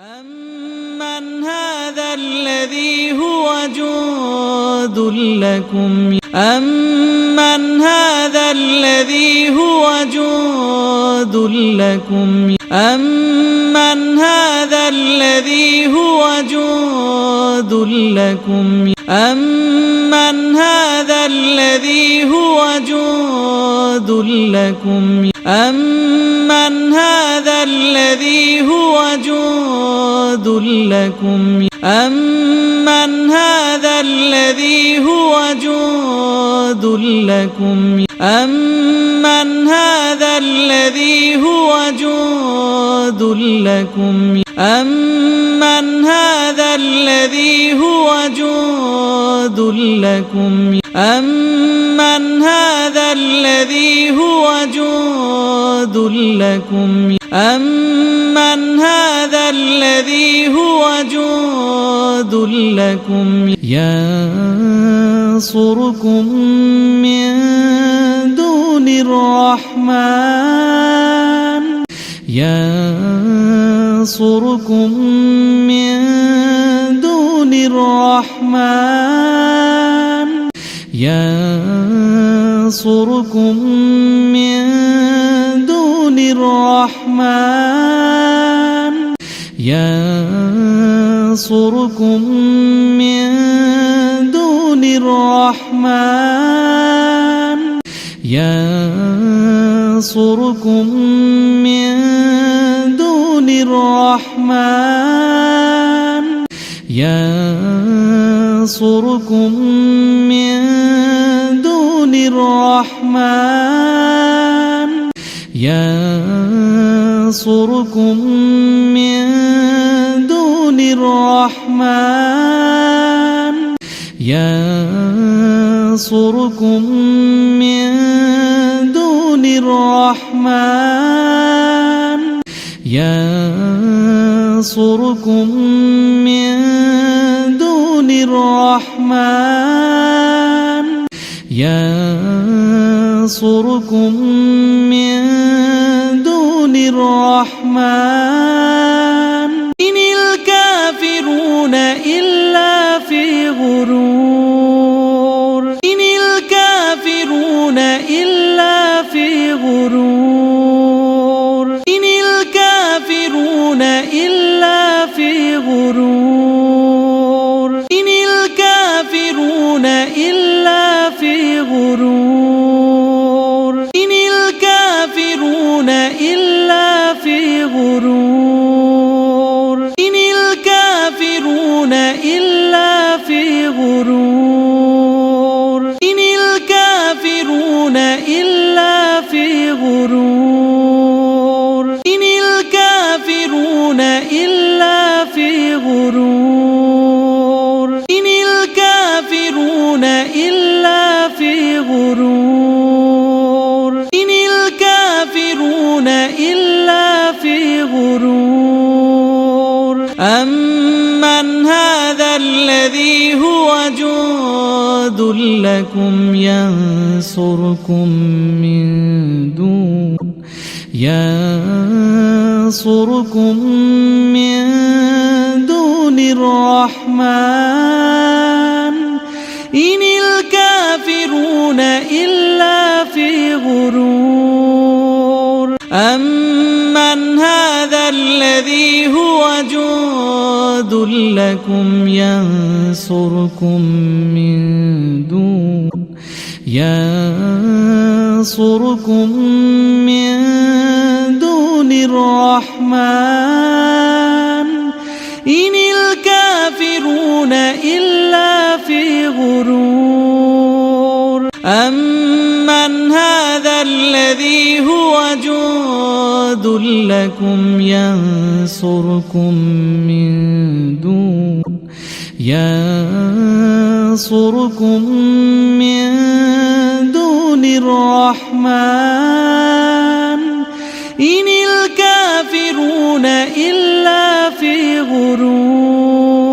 أَمَّنْ هَذَا الَّذِي هُوَ جُندٌ لَّكُمْ أَمَّنْ هَذَا الَّذِي هُوَ جُندٌ لَّكُمْ أَمَّنْ هَذَا الَّذِي هُوَ جُندٌ لَّكُمْ أَمَّنْ هَذَا الَّذِي هُوَ جُندٌ لَّكُمْ أَمَّنْ هَذَا الَّذِي هُوَ جُندٌ لَّكُمْ أَمَّنْ هَذَا الَّذِي هُوَ جُندٌ لَّكُمْ أَمَّنْ هَذَا الَّذِي هُوَ جُندٌ لَّكُمْ أَمَّنْ هَذَا الَّذِي هُوَ جُندٌ لَّكُمْ أَمَّنْ هَذَا الَّذِي هُوَ جُندٌ لَّكُمْ أَمَّنْ هَذَا الَّذِي هُوَ جُندٌ لَّكُمْ يَنصُرُكُم مِّن دُونِ الرَّحْمَٰنِ يَنصُرُكُم مِّن دُونِ الرَّحْمَٰنِ يَنصُرُكُم مِّن دُونِ الرَّحْمَٰنِ يَنصُرُكُم مِّن دُونِ الرَّحْمَٰنِ يَنصُرُكُم مِّن دُونِ الرَّحْمَٰنِ يَنصُرُكُم مِّن دُونِ الرَّحْمَٰنِ يَنصُرُكُم مِّن دُونِ الرَّحْمَٰنِ يَنصُرُكُم مِّن دُونِ الرَّحْمَٰنِ يَنصُرُكُم مِّن دُونِ الرَّحْمَٰنِ يَنصُرُكُم مِّن دُونِ الرَّحْمَٰنِ إِنِ الْكَافِرُونَ إِلَّا فِي غُرُورٍ إِنِ الْكَافِرُونَ إِلَّا فِي غُرُورٍ إِنِ الْكَافِرُونَ إِلَّا فِي غُرُورٍ إِنِ الْكَافِرُونَ إِلَّا فِي غُرُورٍ إِنِ الْكَافِرُونَ إِلَّا فِي غُرُورٍ إِنِ الْكَافِرُونَ إِلَّا فِي غُرُورٍ إِنِ الْكَافِرُونَ إِلَّا فِي غُرُورٍ إِنِ الْكَافِرُونَ إِلَّا فِي غُرُورٍ إِنِ الْكَافِرُونَ إِلَّا فِي غُرُورٍ إِنِ الْكَافِرُونَ إِلَّا فِي غُرُورٍ أَمَّنْ هَذَا الَّذِي هُوَ جُندٌ لَّكُمْ يَنصُرُكُم مِّن دُونِ الرَّحْمَٰنِ إِنِ الْكَافِرُونَ إِلَّا فِي غُرُورٍ أَمَّنْ هَذَا الَّذِي هُوَ جُندٌ لَّكُمْ يَنصُرُكُم مِّن دُونِ الرَّحْمَٰنِ إِنِ الْكَافِرُونَ إِلَّا فِي غُرُورٍ أَمَّنْ هَذَا الَّذِي هُوَ جُندٌ لَّكُمْ يَنصُرُكُم مِّن دُونِ الرَّحْمَٰنِ إِنِ الْكَافِرُونَ إِلَّا فِي غُرُورٍ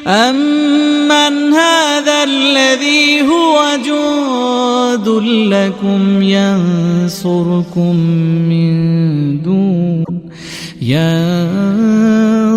أَمَّنْ هَذَا الَّذِي هُوَ جُندٌ لَّكُمْ يَنصُرُكُم مِّن دُونِ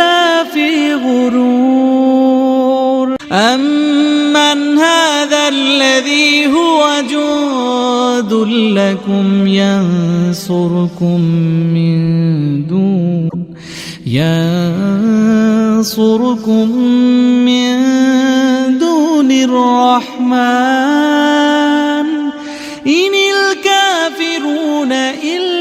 إلا في غرور أمن هذا الذي هو جند لكم ينصركم من دون الرحمن إن الكافرون إلا